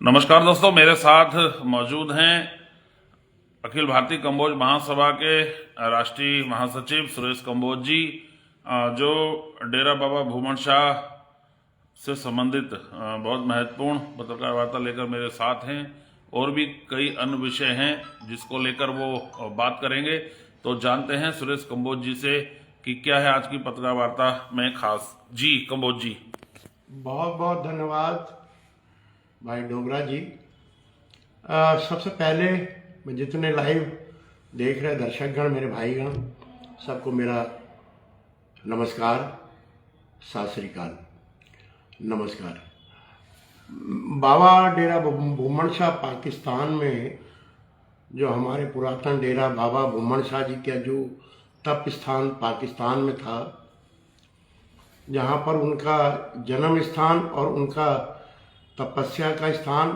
नमस्कार दोस्तों, मेरे साथ मौजूद हैं अखिल भारतीय कम्बोज महासभा के राष्ट्रीय महासचिव सुरेश कम्बोज जी, जो डेरा बाबा भूमन शाह से संबंधित बहुत महत्वपूर्ण पत्रकार वार्ता लेकर मेरे साथ हैं। और भी कई अन्य विषय हैं जिसको लेकर वो बात करेंगे। तो जानते हैं सुरेश कम्बोज जी से कि क्या है आज की पत्रकार वार्ता में खास। जी कम्बोज जी। बहुत बहुत धन्यवाद भाई डोगरा जी। सबसे पहले मैं जितने लाइव देख रहे दर्शकगण, मेरे भाईगण, सबको मेरा नमस्कार, सत श्री अकाल, नमस्कार। बाबा डेरा भूमन शाह पाकिस्तान में जो हमारे पुरातन डेरा बाबा भूमन शाह जी का जो तप स्थान पाकिस्तान में था, जहाँ पर उनका जन्म स्थान और उनका तपस्या का स्थान,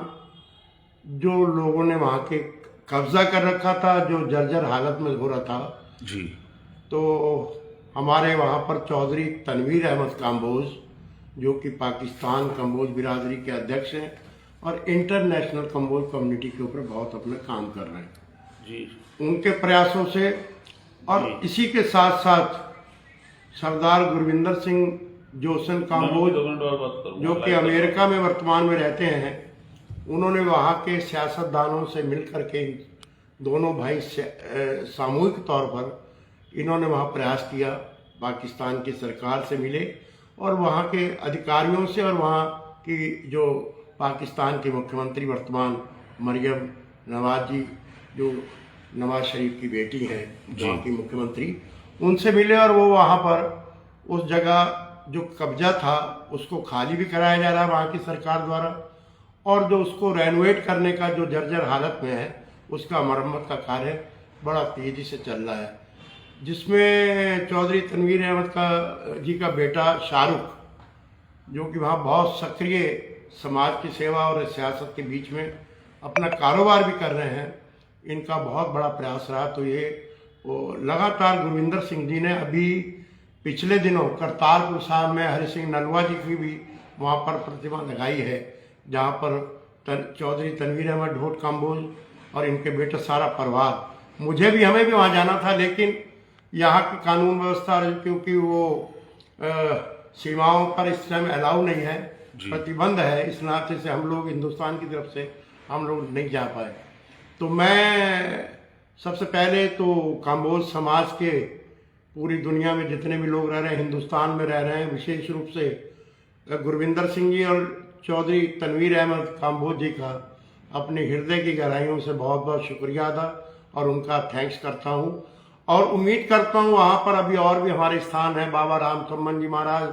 जो लोगों ने वहाँ के कब्जा कर रखा था, जो जर्जर हालत में हो रहा था जी, तो हमारे वहाँ पर चौधरी तनवीर अहमद कम्बोज, जो कि पाकिस्तान कम्बोज बिरादरी के अध्यक्ष हैं और इंटरनेशनल कम्बोज कम्युनिटी के ऊपर बहुत अपना काम कर रहे हैं जी, उनके प्रयासों से। और इसी के साथ साथ सरदार गुरविंदर सिंह जोसन कम्बोज, जो कि अमेरिका में वर्तमान में रहते हैं, उन्होंने वहाँ के सियासतदानों से मिल करके दोनों भाई सामूहिक तौर पर इन्होंने वहाँ प्रयास किया, पाकिस्तान की सरकार से मिले और वहाँ के अधिकारियों से, और वहाँ की जो पाकिस्तान के मुख्यमंत्री वर्तमान मरियम नवाज जी, जो नवाज शरीफ की बेटी हैं, वहाँ की मुख्यमंत्री, उनसे मिले। और वो वहाँ पर उस जगह जो कब्जा था उसको खाली भी कराया जा रहा है वहाँ की सरकार द्वारा, और जो उसको रेनोवेट करने का जो जर्जर हालत में है उसका मरम्मत का कार्य बड़ा तेजी से चल रहा है, जिसमें चौधरी तनवीर अहमद जी का बेटा शाहरुख, जो कि वहाँ बहुत सक्रिय समाज की सेवा और सियासत के बीच में अपना कारोबार भी कर रहे हैं, इनका बहुत बड़ा प्रयास रहा। तो ये वो लगातार गुरविंदर सिंह जी ने अभी पिछले दिनों करतारपुर साहब में हरि सिंह नलवा जी की भी वहाँ पर प्रतिमा लगाई है, जहाँ पर चौधरी तनवीर अहमद ढोट कम्बोज और इनके बेटे सारा परिवार, हमें भी वहाँ जाना था, लेकिन यहाँ की कानून व्यवस्था, क्योंकि वो सीमाओं पर इस समय अलाउ नहीं है, प्रतिबंध है, इस नाते से हम लोग हिंदुस्तान की तरफ से हम लोग नहीं जा पाए। तो मैं सबसे पहले तो कम्बोज समाज के पूरी दुनिया में जितने भी लोग रह रहे हैं, हिंदुस्तान में रह रहे हैं, विशेष रूप से गुरविंदर सिंह जी और चौधरी तनवीर अहमद कम्बोज जी का अपने हृदय की गहराइयों से बहुत बहुत शुक्रिया अदा और उनका थैंक्स करता हूँ। और उम्मीद करता हूँ वहाँ पर अभी और भी हमारे स्थान हैं, बाबा राम सम्मन जी महाराज,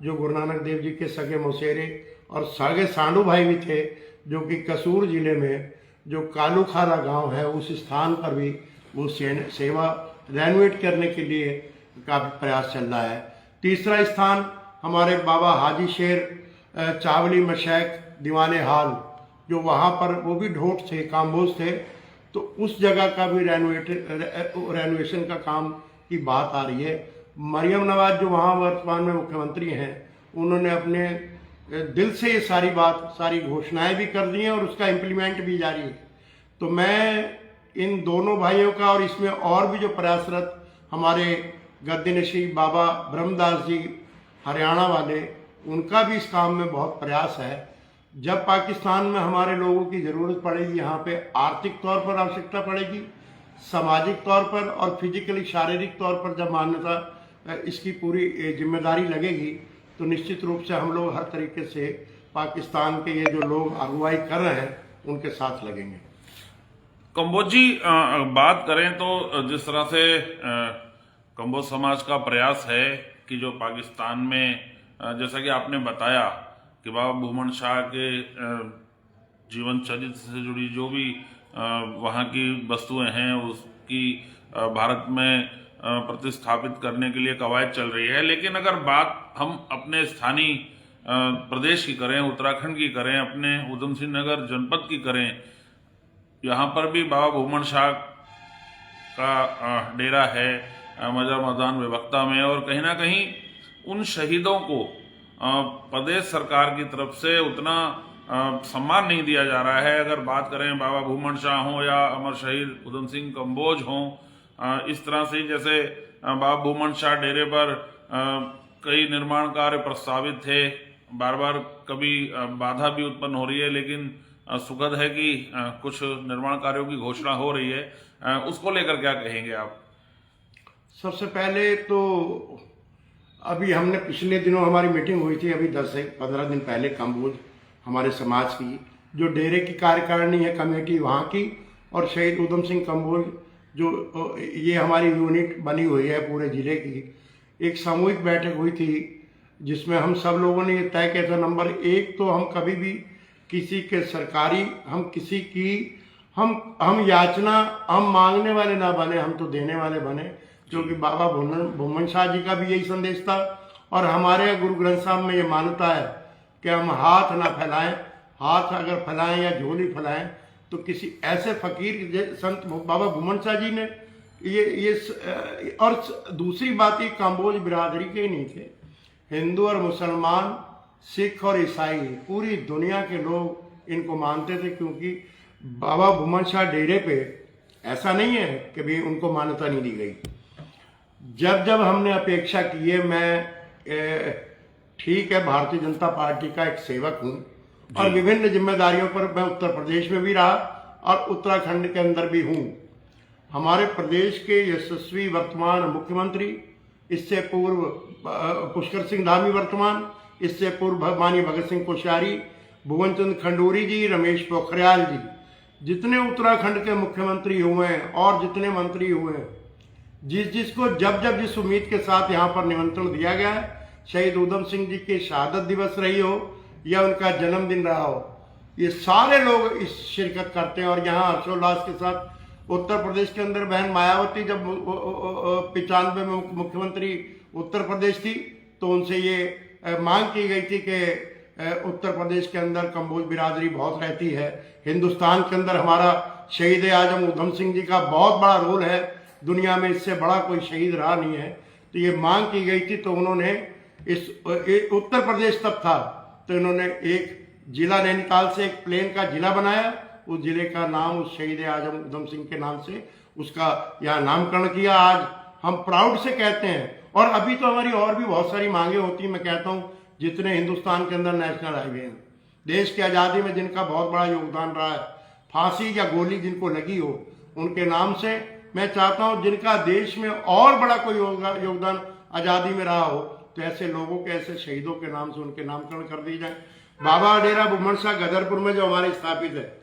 जो गुरु नानक देव जी के सगे मौसेरे और सगे सांडू भाई भी थे, जो कि कसूर जिले में जो कालूखारा गांव है, उस स्थान पर भी वो सेवा रेनोवेट करने के लिए काफ़ी प्रयास चल रहा है। तीसरा स्थान हमारे बाबा हाजी शेर चावली मशैक दीवाने हाल, जो वहाँ पर वो भी ढोट थे, काम्बोज थे, तो उस जगह का भी रेनोवेशन का काम की बात आ रही है। मरियम नवाज जो वहाँ वर्तमान में मुख्यमंत्री हैं, उन्होंने अपने दिल से ये सारी घोषणाएं भी कर दी हैं और उसका इम्प्लीमेंट भी जारी है। तो मैं इन दोनों भाइयों का, और इसमें और भी जो प्रयासरत हमारे गद्दीनशी बाबा ब्रह्मदास जी हरियाणा वाले, उनका भी इस काम में बहुत प्रयास है। जब पाकिस्तान में हमारे लोगों की ज़रूरत पड़ेगी, यहाँ पे आर्थिक तौर पर आवश्यकता पड़ेगी, सामाजिक तौर पर और फिजिकली शारीरिक तौर पर जब मान्यता इसकी पूरी जिम्मेदारी लगेगी, तो निश्चित रूप से हम लोग हर तरीके से पाकिस्तान के ये जो लोग अगुवाई कर रहे हैं उनके साथ लगेंगे। कम्बोज जी, बात करें तो जिस तरह से कम्बोज समाज का प्रयास है कि जो पाकिस्तान में, जैसा कि आपने बताया कि बाबा भूमन शाह के जीवन चरित्र से जुड़ी जो भी वहाँ की वस्तुएं हैं, उसकी भारत में प्रतिस्थापित करने के लिए कवायद चल रही है। लेकिन अगर बात हम अपने स्थानीय प्रदेश की करें, उत्तराखंड की करें, अपने ऊधम सिंह नगर जनपद की करें, यहाँ पर भी बाबा भूमन शाह का डेरा है मजार मैदान विभक्ता में, और कहीं ना कहीं उन शहीदों को प्रदेश सरकार की तरफ से उतना सम्मान नहीं दिया जा रहा है। अगर बात करें बाबा भूमन शाह हों या अमर शहीद उधम सिंह कंबोज हों, इस तरह से जैसे बाबा भूमन शाह डेरे पर कई निर्माण कार्य प्रस्तावित थे, बार बार कभी बाधा भी उत्पन्न हो रही है, लेकिन सुखद है कि कुछ निर्माण कार्यों की घोषणा हो रही है। उसको लेकर क्या कहेंगे आप? सबसे पहले तो अभी हमने पिछले दिनों हमारी मीटिंग हुई थी, अभी 10 से 15 दिन पहले कंबोज हमारे समाज की जो डेरे की कार्यकारिणी है कमेटी वहाँ की, और शहीद उधम सिंह कंबोज जो ये हमारी यूनिट बनी हुई है पूरे जिले की, एक सामूहिक बैठक हुई थी जिसमें हम सब लोगों ने ये तय किया था, नंबर 1 तो हम कभी भी किसी के सरकारी किसी की हम याचना हम मांगने वाले ना बने, हम तो देने वाले बने, क्योंकि बाबा भूमन शाह जी का भी यही संदेश था। और हमारे गुरु ग्रंथ साहब में ये मान्यता है कि हम हाथ ना फैलाएं, हाथ अगर फैलाएं या झोली फैलाएं तो किसी ऐसे फकीर संत बाबा भूमन शाह जी ने ये और दूसरी बात, ये कंबोज बिरादरी के ही नहीं थे, हिंदू और मुसलमान, सिख और ईसाई, पूरी दुनिया के लोग इनको मानते थे, क्योंकि बाबा भूमन शाह डेरे पे ऐसा नहीं है कि भी उनको मान्यता नहीं दी गई। जब जब हमने अपेक्षा की है, मैं ठीक है भारतीय जनता पार्टी का एक सेवक हूँ और विभिन्न जिम्मेदारियों पर मैं उत्तर प्रदेश में भी रहा और उत्तराखंड के अंदर भी हूँ। हमारे प्रदेश के यशस्वी वर्तमान मुख्यमंत्री, इससे पूर्व पुष्कर सिंह धामी वर्तमान, इससे पूर्व माननीय भगत सिंह कोश्यारी, भुवन चंद्र खंडूरी जी, रमेश पोखरियाल जी, जितने उत्तराखंड के मुख्यमंत्री हुए हैं और जितने मंत्री हुए हैं, जिसको जब जिस उम्मीद के साथ यहाँ पर निमंत्रण दिया गया है, शहीद उधम सिंह जी की शहादत दिवस रही हो या उनका जन्मदिन रहा हो, ये सारे लोग इस शिरकत करते हैं। और यहाँ हर्षोल्लास के साथ उत्तर प्रदेश के अंदर बहन मायावती जब 95 में मुख्यमंत्री उत्तर प्रदेश थी, तो उनसे ये मांग की गई थी कि उत्तर प्रदेश के अंदर कंबोज बिरादरी बहुत रहती है, हिंदुस्तान के अंदर हमारा शहीद आजम उधम सिंह जी का बहुत बड़ा रोल है, दुनिया में इससे बड़ा कोई शहीद रहा नहीं है, तो ये मांग की गई थी। तो उन्होंने उत्तर प्रदेश तब था, तो इन्होंने एक जिला नैनीताल से एक प्लेन का जिला बनाया, उस जिले का नाम उस शहीद आजम उधम सिंह के नाम से उसका यहाँ नामकरण किया। आज हम प्राउड से कहते हैं, और अभी तो हमारी और भी बहुत सारी मांगे होती हैं। मैं कहता हूँ जितने हिंदुस्तान के अंदर नेशनल हाईवे हैं, देश की आज़ादी में जिनका बहुत बड़ा योगदान रहा है, फांसी या गोली जिनको लगी हो उनके नाम से मैं चाहता हूँ, जिनका देश में और बड़ा कोई योगदान आज़ादी में रहा हो, तो ऐसे लोगों के, ऐसे शहीदों के नाम से उनके नामकरण कर दिए जाए। बाबा डेरा भूमन शाह गदरपुर में जो हमारे स्थापित है,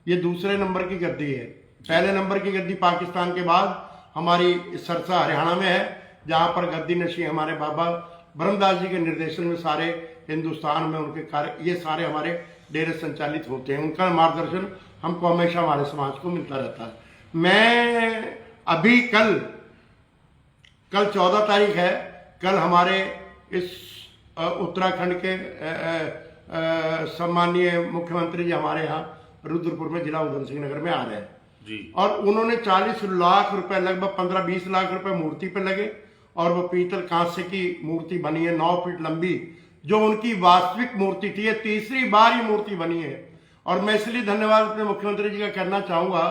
ये दूसरे नंबर की गद्दी है। पहले नंबर की गद्दी पाकिस्तान के बाद हमारी सरसा हरियाणा में है, जहाँ पर गद्दी नशी हमारे बाबा ब्रह्मदास जी के निर्देशन में सारे हिंदुस्तान में उनके कार्य, ये सारे हमारे डेरे संचालित होते हैं। उनका मार्गदर्शन हमको हमेशा हमारे समाज को मिलता रहता है। मैं अभी कल 14 तारीख है, कल हमारे इस उत्तराखंड के सम्मानीय मुख्यमंत्री जी हमारे यहाँ रुद्रपुर में जिला उधम सिंह नगर में आ रहे हैं जी, और उन्होंने 40 लाख रुपए, लगभग 15-20 लाख रुपए मूर्ति पे लगे, और वो पीतल कांस्य की मूर्ति बनी है 9 फीट लंबी, जो उनकी वास्तविक मूर्ति थी। ये तीसरी बार ये मूर्ति बनी है। और मैं इसलिए धन्यवाद अपने मुख्यमंत्री जी का करना चाहूंगा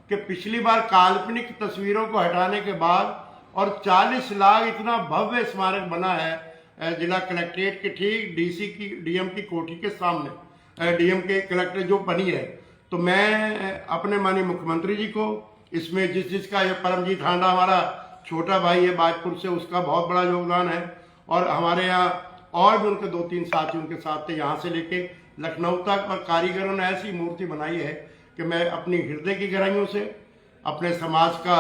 कि पिछली बार काल्पनिक तस्वीरों को हटाने के बाद और 40 लाख इतना भव्य स्मारक बना है जिला कलेक्ट्रेट के ठीक डीएम की कोठी के सामने, डीएम के कलेक्टर जो बनी है। तो मैं अपने माननीय मुख्यमंत्री जी को इसमें जिसका ये परमजीत हांडा हमारा छोटा भाई है बाजपुर से, उसका बहुत बड़ा योगदान है, और हमारे यहाँ और भी उनके 2-3 साथी उनके साथ थे, यहाँ से लेके लखनऊ तक। और कारीगरों ने ऐसी मूर्ति बनाई है कि मैं अपनी हृदय की गहराइयों से, अपने समाज का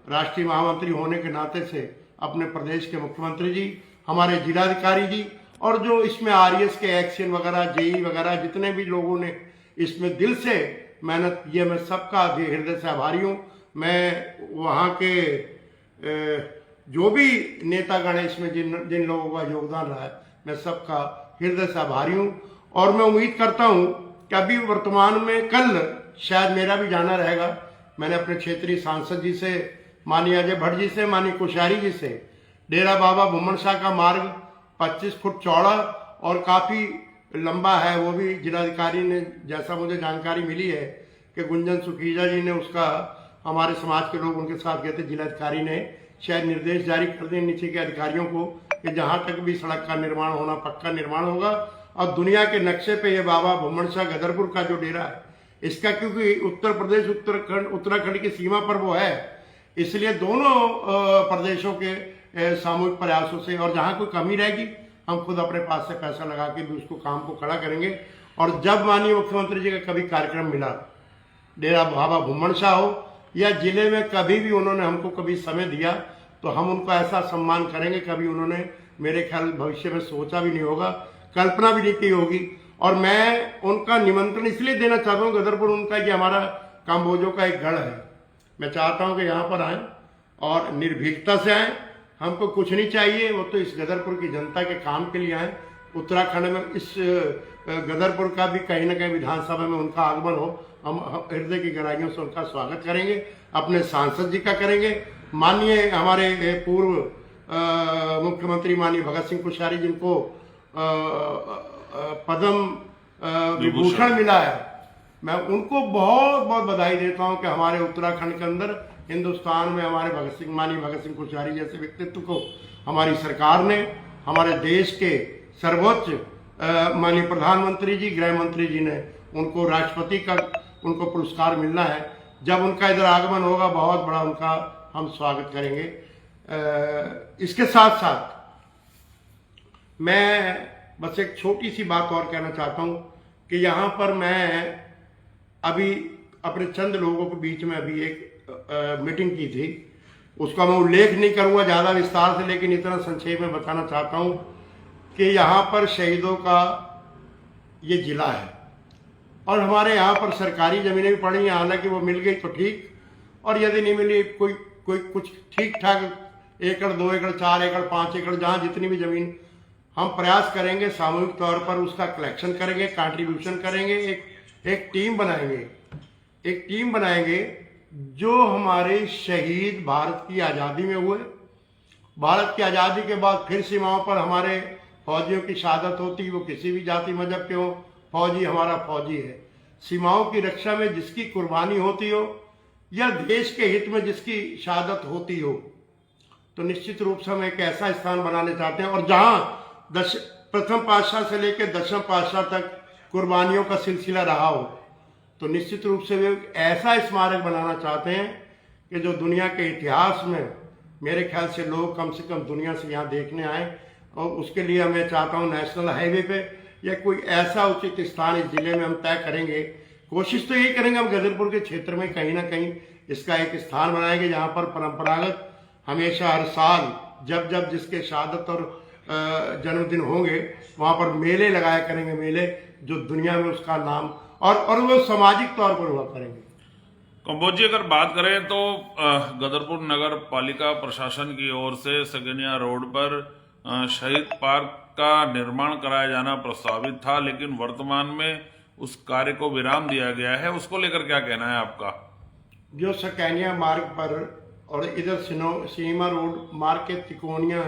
राष्ट्रीय महामंत्री होने के नाते से, अपने प्रदेश के मुख्यमंत्री जी, हमारे जिलाधिकारी जी, और जो इसमें आरएस के एक्शन वगैरह, जेई वगैरह जितने भी लोगों ने इसमें दिल से मेहनत की है, मैं सबका हृदय से आभारी हूँ। मैं वहाँ के जो भी नेतागण है इसमें जिन लोगों का योगदान रहा है, मैं सबका हृदय से आभारी हूँ। और मैं उम्मीद करता हूँ कि अभी वर्तमान में कल शायद मेरा भी जाना रहेगा। मैंने अपने क्षेत्रीय सांसद जी से, माननीय अजय भट्ट जी से, माननीय कोश्यारी जी से, डेरा बाबा भूमन शाह का मार्ग 25 फुट चौड़ा और काफ़ी लंबा है, वो भी जिलाधिकारी ने, जैसा मुझे जानकारी मिली है कि गुंजन सुखीजा जी ने उसका, हमारे समाज के लोग उनके साथ गए थे, जिलाधिकारी ने शायद निर्देश जारी कर दें नीचे के अधिकारियों को कि जहां तक भी सड़क का निर्माण होना, पक्का निर्माण होगा। और दुनिया के नक्शे पे ये बाबा भुम्मन शाह गदरपुर का जो डेरा है इसका, क्योंकि उत्तर प्रदेश उत्तराखंड की सीमा पर वो है, इसलिए दोनों प्रदेशों के सामूहिक प्रयासों से, और जहां कोई कमी रहेगी हम खुद अपने पास से पैसा लगा के भी उसको काम को खड़ा करेंगे। और जब माननीय मुख्यमंत्री जी का कभी कार्यक्रम मिला, डेरा बाबा भुम्मन शाह हो या जिले में कभी भी उन्होंने हमको कभी समय दिया, तो हम उनका ऐसा सम्मान करेंगे, कभी उन्होंने मेरे ख्याल भविष्य में सोचा भी नहीं होगा, कल्पना भी नहीं की होगी। और मैं उनका निमंत्रण इसलिए देना चाहता हूँ, गदरपुर उनका, ये हमारा काम्बोजों का एक गढ़ है, मैं चाहता हूँ कि यहाँ पर आए और निर्भीकता से आए, हमको कुछ नहीं चाहिए, वो तो इस गदरपुर की जनता के काम के लिए आए। उत्तराखंड में इस गदरपुर का भी कहीं ना कहीं विधानसभा में उनका आगमन हो, हम हृदय की गहराइयों से उनका स्वागत करेंगे, अपने सांसद जी का करेंगे। माननीय हमारे पूर्व मुख्यमंत्री माननीय भगत सिंह कोश्यारी जिनको पद्म विभूषण मिला है, मैं उनको बहुत बहुत बधाई देता हूं कि हमारे उत्तराखंड के अंदर, हिंदुस्तान में हमारे माननीय भगत सिंह कोश्यारी जैसे व्यक्तित्व को हमारी सरकार ने, हमारे देश के सर्वोच्च माननीय प्रधानमंत्री जी, गृह मंत्री जी ने, उनको राष्ट्रपति का उनको पुरस्कार मिलना है। जब उनका इधर आगमन होगा बहुत बड़ा उनका हम स्वागत करेंगे। इसके साथ साथ मैं बस एक छोटी सी बात और कहना चाहता हूं कि यहाँ पर मैं अभी अपने चंद लोगों के बीच में अभी एक मीटिंग की थी, उसका मैं उल्लेख नहीं करूंगा ज़्यादा विस्तार से, लेकिन इतना संक्षेप में बताना चाहता हूं कि यहाँ पर शहीदों का ये जिला है और हमारे यहाँ पर सरकारी ज़मीनें भी पड़ी हैं, हालांकि वो मिल गई तो ठीक, और यदि नहीं मिली कोई कुछ ठीक ठाक 1 एकड़ 2 एकड़ 4 एकड़ 5 एकड़ जहाँ जितनी भी ज़मीन, हम प्रयास करेंगे सामूहिक तौर पर उसका कलेक्शन करेंगे, कंट्रीब्यूशन करेंगे, एक टीम बनाएंगे जो हमारे शहीद भारत की आज़ादी में हुए, भारत की आज़ादी के बाद फिर सीमाओं पर हमारे फौजियों की शहादत होती, वो किसी भी जाति मजहब के हो, फौजी हमारा फौजी है। सीमाओं की रक्षा में जिसकी कुर्बानी होती हो या देश के हित में जिसकी शहादत होती हो, तो निश्चित रूप से हम एक ऐसा स्थान बनाने चाहते हैं, और जहां प्रथम पातशाह से लेकर 10वें पातशाह तक कुर्बानियों का सिलसिला रहा हो, तो निश्चित रूप से वे ऐसा स्मारक बनाना चाहते हैं कि जो दुनिया के इतिहास में मेरे ख्याल से लोग कम से कम दुनिया से यहाँ देखने आए। और उसके लिए मैं चाहता हूँ नेशनल हाईवे पे या कोई ऐसा उचित स्थान इस जिले में हम तय करेंगे। कोशिश तो यही करेंगे हम गदरपुर के क्षेत्र में कहीं ना कहीं इसका एक स्थान बनाएंगे जहाँ पर परंपरागत हमेशा हर साल जब जब जिसके शहादत और जन्मदिन होंगे वहाँ पर मेले लगाया करेंगे, मेले जो दुनिया में उसका नाम और वो सामाजिक तौर पर हुआ करेंगे। कंबोज जी, अगर बात करें तो गदरपुर नगर पालिका प्रशासन की ओर से सगनिया रोड पर शहीद पार्क का निर्माण कराया जाना प्रस्तावित था, लेकिन वर्तमान में उस कार्य को विराम दिया गया है, उसको लेकर क्या कहना है आपका? जो सकैनिया मार्ग पर और इधर सीमा रोड मार्ग के तिकोनिया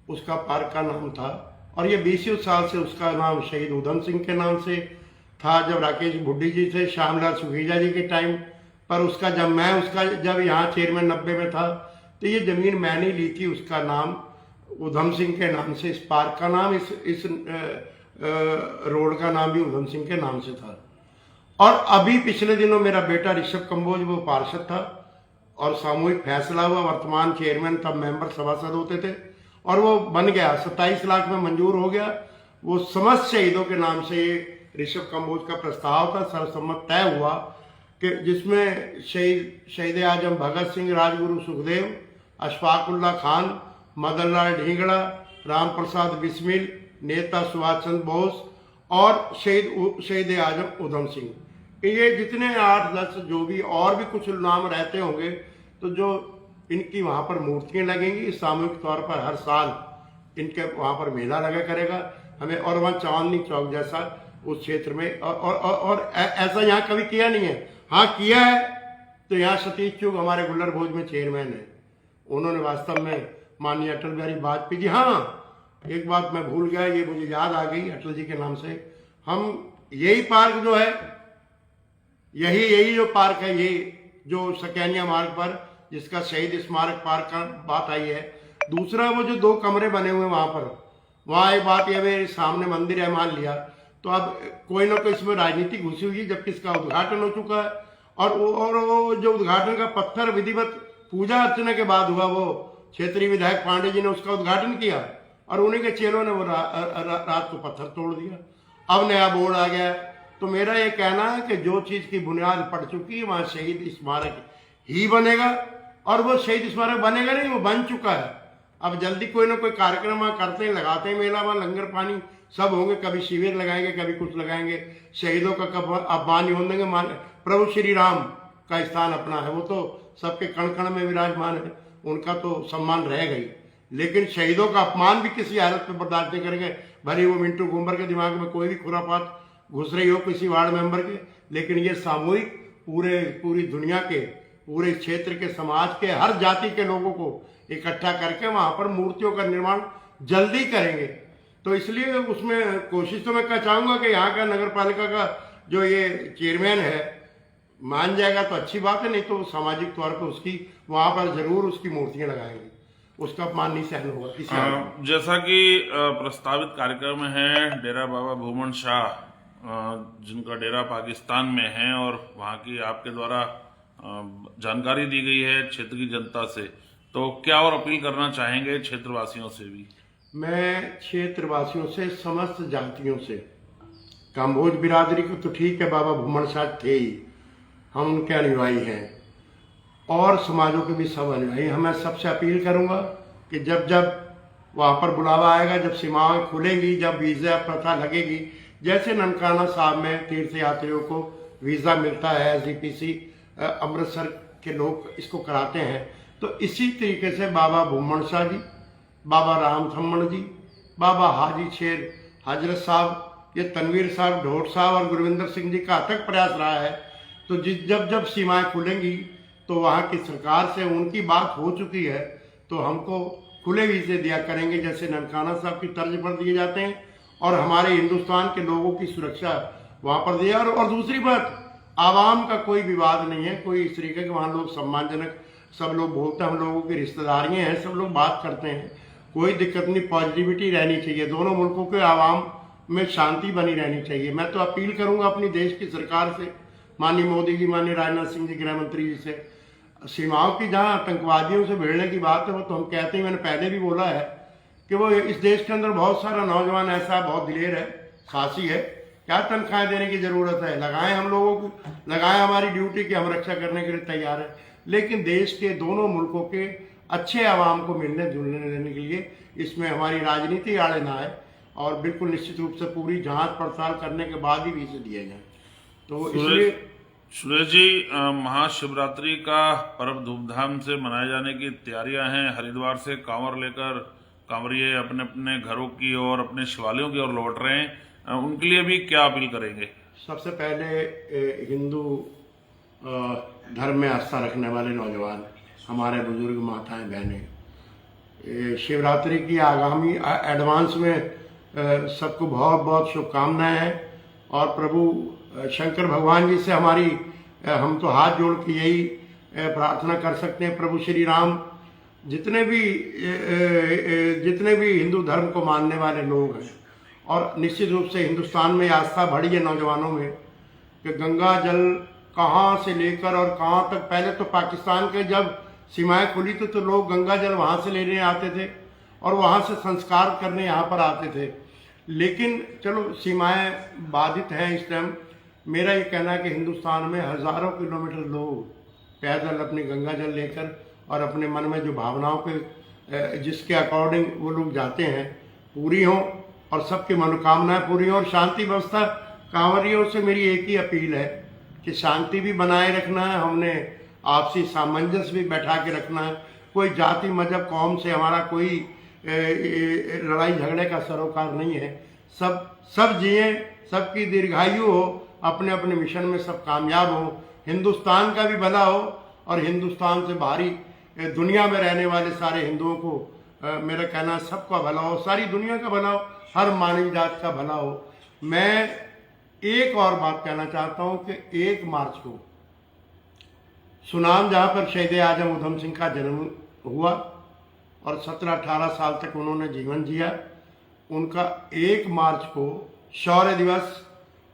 उसका पार्क का नाम था, और ये 20 साल से उसका नाम शहीद उधम सिंह के नाम से था। जब राकेश बुड्ढी जी थे, श्यामलाल सुखीजा जी के टाइम पर उसका, जब यहाँ चेयरमैन 90 में था, तो ये जमीन मैंने ली थी, उसका नाम उधम सिंह के नाम से, इस पार्क का नाम, इस रोड का नाम भी उधम सिंह के नाम से था। और अभी पिछले दिनों मेरा बेटा ऋषभ कंबोज वो पार्षद था और सामूहिक फैसला हुआ, वर्तमान चेयरमैन तब मेंबर सभासद होते थे, और वो बन गया, 27 लाख में मंजूर हो गया। वो समस्त शहीदों के नाम से ऋषभ कंबोज का प्रस्ताव था, सर्वसम्मत तय हुआ कि जिसमें शहीद आजम भगत सिंह, राजगुरु सुखदेव, अशफाकुल्ला खान, मदन लाल ढींगड़ा, राम प्रसाद बिस्मिल, नेता सुभाष चंद्र बोस और शहीद आजम उधम सिंह, ये जितने 8-10 जो भी और भी कुछ नाम रहते होंगे, तो जो इनकी वहाँ पर मूर्तियाँ लगेंगी सामूहिक तौर पर, हर साल इनके वहाँ पर मेला लगा करेगा हमें, और वहाँ चांदनी चौक जैसा उस क्षेत्र में, और ऐसा यहाँ कभी किया नहीं है। हाँ किया है तो यहाँ सतीश चौक हमारे गुल्लर भोज में चेयरमैन है, उन्होंने वास्तव में माननीय अटल बिहारी वाजपेयी जी, हाँ एक बात मैं भूल गया, ये मुझे याद आ गई अटल जी के नाम से। हम यही पार्क जो है, यही जो पार्क है, ये जो सकैनिया मार्ग पर जिसका शहीद स्मारक पार्क का बात आई है। दूसरा वो जो 2 कमरे बने हुए वहां पर, वहां एक बात यह है, सामने मंदिर है मान लिया, तो अब कोई ना कोई इसमें राजनीति घुसी हुई है, जबकि इसका उद्घाटन हो चुका है। और वो जो उद्घाटन का पत्थर विधिवत पूजा अर्चना के बाद हुआ, वो क्षेत्रीय विधायक पांडे जी ने उसका उद्घाटन किया और उन्हीं के चेलों ने वो रात को पत्थर तोड़ दिया। अब नया बोर्ड आ गया। तो मेरा ये कहना है कि जो चीज की बुनियाद पड़ चुकी है वहां शहीद स्मारक ही बनेगा, और वो शहीद स्मारक बनेगा नहीं, वो बन चुका है। अब जल्दी कोई ना कोई कार्यक्रम वहां करते हैं, लगाते हैं मेला, वहां लंगर पानी सब होंगे, कभी शिविर लगाएंगे, कभी कुछ लगाएंगे, शहीदों का कब अपमान होने देंगे। प्रभु श्री राम का स्थान अपना है, वो तो सबके कण कण में विराजमान है, उनका तो सम्मान रहेगा ही, लेकिन शहीदों का अपमान भी किसी हालत में बर्दाश्त नहीं करेंगे। भले वो मिंटू गुम्बर के दिमाग में कोई भी खुरापात घुस रही हो किसी वार्ड मेंबर के, लेकिन ये सामूहिक पूरी दुनिया के, पूरे क्षेत्र के, समाज के हर जाति के लोगों को इकट्ठा करके वहां पर मूर्तियों का निर्माण जल्दी करेंगे। तो इसलिए उसमें कोशिश तो मैं चाहूंगा कि यहाँ का नगर पालिका का जो ये चेयरमैन है मान जाएगा तो अच्छी बात है, नहीं तो सामाजिक तौर पर उसकी वहां पर जरूर उसकी मूर्तियां लगाएंगे, उसका अपमान नहीं सहन होगा किसी। जैसा कि प्रस्तावित कार्यक्रम है डेरा बाबा भूमन शाह, जिनका डेरा पाकिस्तान में है, और वहां की आपके द्वारा जानकारी दी गई है क्षेत्र की जनता से, तो क्या और अपील करना चाहेंगे क्षेत्रवासियों से भी? मैं क्षेत्रवासियों से, समस्त जातियों से, काम्बोज बिरादरी को तो ठीक है, बाबा भूमन शाह थे ही, हम उनके अनुयायी हैं, और समाजों के भी सब अनुयायी। मैं सबसे अपील करूंगा कि जब जब वहां पर बुलावा आएगा, जब सीमाएं खुलेंगी, जब वीजा प्रथा लगेगी, जैसे ननकाना साहब में तीर्थ यात्रियों को वीजा मिलता है, SGPC अमृतसर के लोग इसको कराते हैं, तो इसी तरीके से बाबा भूमन शाह जी, बाबा राम थम्मण जी, बाबा हाजी शेर हजरत साहब, ये तनवीर साहब, ढोट साहब और गुरविंदर सिंह जी का अथक प्रयास रहा है। तो जब जब सीमाएं खुलेंगी तो वहाँ की सरकार से उनकी बात हो चुकी है, तो हमको खुले वीजे दिया करेंगे, जैसे ननकाना साहब की तर्ज पर दिए जाते हैं, और हमारे हिंदुस्तान के लोगों की सुरक्षा वहाँ पर दिया। और दूसरी बात, आवाम का कोई विवाद नहीं है, कोई इस तरीके के, वहाँ लोग सम्मानजनक, सब लोग बोलते हैं, हम लोगों की रिश्तेदारियाँ हैं, सब लोग बात करते हैं, कोई दिक्कत नहीं, पॉजिटिविटी रहनी चाहिए, दोनों मुल्कों के आवाम में शांति बनी रहनी चाहिए। मैं तो अपील करूंगा अपनी देश की सरकार से, माननीय मोदी जी, माननीय राजनाथ सिंह जी गृह मंत्री जी से, सीमाओं की जहां आतंकवादियों से भिड़ने की बात है, वो तो हम कहते हैं, मैंने पहले भी बोला है कि वो इस देश के अंदर बहुत सारा नौजवान ऐसा है, बहुत दिलेर है, साहसी है, क्या तनख्वाहें देने की जरूरत है, लगाएं हम लोगों को, लगाएं हमारी ड्यूटी की, हम रक्षा करने के लिए तैयार है, लेकिन देश के दोनों मुल्कों के अच्छे आवाम को मिलने जुलने देने के लिए इसमें हमारी राजनीति आड़े ना आए, और बिल्कुल निश्चित रूप से पूरी जांच पड़ताल करने के बाद ही वीजे दिए जाएं। तो इसलिए सुरेश जी, महाशिवरात्रि का पर्व धूमधाम से मनाए जाने की तैयारियां हैं। हरिद्वार से कांवर लेकर कांवरिये अपने अपने घरों की ओर, अपने शिवालयों की ओर लौट रहे हैं, उनके लिए भी क्या अपील करेंगे? सबसे पहले हिंदू धर्म में आस्था रखने वाले नौजवान, हमारे बुजुर्ग, माताएं, बहनें, शिवरात्रि की आगामी एडवांस में सबको बहुत बहुत शुभकामनाएं हैं। और प्रभु शंकर भगवान जी से हम तो हाथ जोड़ के यही प्रार्थना कर सकते हैं, प्रभु श्री राम जितने भी हिंदू धर्म को मानने वाले लोग हैं, और निश्चित रूप से हिंदुस्तान में आस्था बढ़ी है नौजवानों में कि गंगा जल कहाँ से लेकर और कहाँ तक, पहले तो पाकिस्तान के जब सीमाएं खुली तो लोग गंगा जल वहाँ से लेने आते थे और वहाँ से संस्कार करने यहाँ पर आते थे, लेकिन चलो सीमाएं बाधित हैं इस टाइम। मेरा ये कहना है कि हिंदुस्तान में हज़ारों किलोमीटर लोग पैदल अपनी गंगा जल लेकर और अपने मन में जो भावनाओं के जिसके अकॉर्डिंग वो लोग जाते हैं पूरी हों, और सबकी मनोकामनाएं पूरी हों, और शांति व्यवस्था, कांवरियों से मेरी एक ही अपील है कि शांति भी बनाए रखना है, हमने आपसी सामंजस्य भी बैठा के रखना है, कोई जाति मजहब कौम से हमारा कोई लड़ाई झगड़े का सरोकार नहीं है, सब जिए, सबकी दीर्घायु हो, अपने अपने मिशन में सब कामयाब हो, हिंदुस्तान का भी भला हो, और हिंदुस्तान से बाहरी दुनिया में रहने वाले सारे हिंदुओं को मेरा कहना है सबका भला हो, सारी दुनिया का भला हो, हर मानव जात का भला हो। मैं एक और बात कहना चाहता हूं कि 1 मार्च को सुनाम, जहां पर शहीद आजम उधम सिंह का जन्म हुआ और 17-18 साल तक उन्होंने जीवन जिया, उनका 1 मार्च को शौर्य दिवस,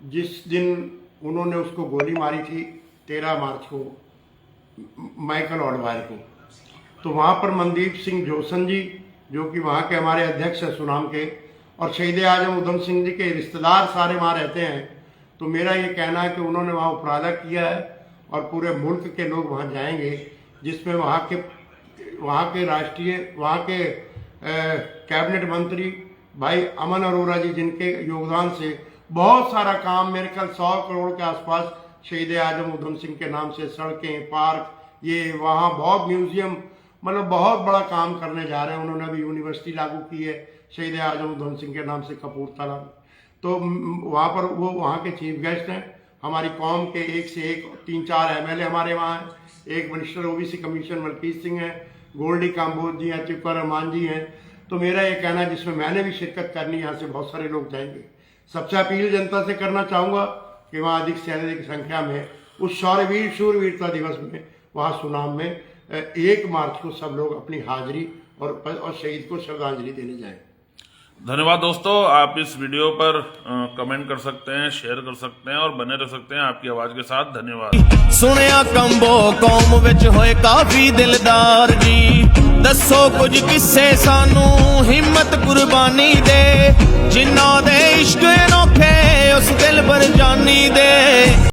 जिस दिन उन्होंने उसको गोली मारी थी 13 मार्च को माइकल ऑडवायर को, तो वहाँ पर मनदीप सिंह जोसन जी, जो कि वहाँ के हमारे अध्यक्ष हैं सुनाम के, और शहीद आजम उधम सिंह जी के रिश्तेदार सारे वहाँ रहते हैं। तो मेरा ये कहना है कि उन्होंने वहाँ उपराधा किया है और पूरे मुल्क के लोग वहाँ जाएंगे, जिसमें वहाँ के राष्ट्रीय, वहाँ के कैबिनेट मंत्री भाई अमन अरोड़ा जी, जिनके योगदान से बहुत सारा काम, मेरे ख्याल 100 करोड़ के आसपास शहीद आजम उधम सिंह के नाम से सड़कें, पार्क, ये वहाँ बहुत म्यूजियम, मतलब बहुत बड़ा काम करने जा रहे हैं। उन्होंने अभी यूनिवर्सिटी लागू की है शहीद आजम उधम सिंह के नाम से कपूरथला। तो वहाँ पर वो वहाँ के चीफ गेस्ट हैं। हमारी कौम के एक से एक 3-4 MLA हमारे वहाँ हैं। एक minister OBC commission Malkit Singh हैं, गोल्डी काम्बोज जी हैं, अतीकुर रहमान जी हैं। तो मेरा ये कहना है, जिसमें मैंने भी शिरकत करनी, यहाँ से बहुत सारे लोग जाएंगे। सबसे अपील जनता से करना चाहूँगा कि वहाँ अधिक से अधिक संख्या में उस शौर्यवीर शूरवीरता दिवस में वहाँ सुनाम में 1 मार्च को सब लोग अपनी हाजिरी और शहीद को श्रद्धांजलि देने जाएं। धन्यवाद दोस्तों। आप इस वीडियो पर कमेंट कर सकते हैं, शेयर कर सकते हैं और बने रह सकते हैं आपकी आवाज के साथ। धन्यवाद। सुनिया कंबो कौम विच होए काफी दिलदार जी, दसो कुछ किस्से सानू हिम्मत कुर्बानी दे, जिन्ना दे इश्क अनोखे उस दिल पर जानी दे।